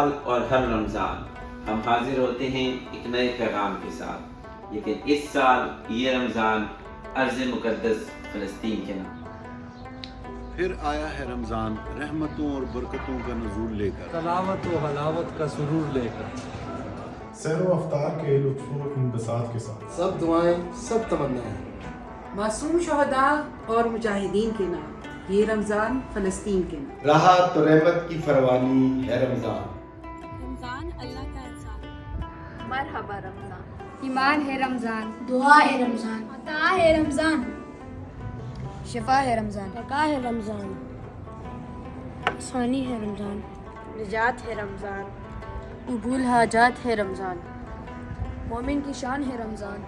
سال اور ہر رمضان ہم حاضر ہوتے ہیں ایک نئے پیغام کے ساتھ، لیکن اس سال یہ رمضان ارض مقدس فلسطین کے نام۔ پھر آیا ہے رمضان رحمتوں اور برکتوں کا نزول لے کر، تلاوت و حلاوت کا سرور لے کر، سیر و افطار کے لطف و انبساط کے ساتھ، سب دعائیں سب تمنائیں، معصوم شہداء اور مجاہدین کے نام، یہ رمضان فلسطین کے نام۔ راحت و رحمت کی فروانی ہے رمضان، رمضان اللہ کا احسان، مرحبا رمضان، ایمان ہے رمضان، دعا ہے رمضان، عطا ہے رمضان، شفا ہے رمضان، بقا ہے رمضان، آسانی ہے رمضان، نجات ہے رمضان، قبول حاجات ہے رمضان، مومن کی شان ہے رمضان،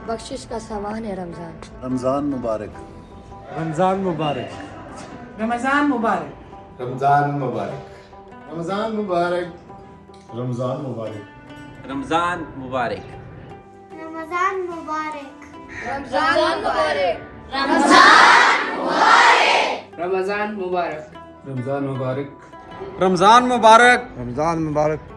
بخشش کا سامان ہے رمضان۔ رمضان مبارک، رمضان مبارک، رمضان مبارک، رمضان مبارک، رمضان مبارک، رمضان مبارک، رمضان مبارک، رمضان مبارک، رمضان مبارک، رمضان مبارک، رمضان مبارک، رمضان مبارک، رمضان مبارک۔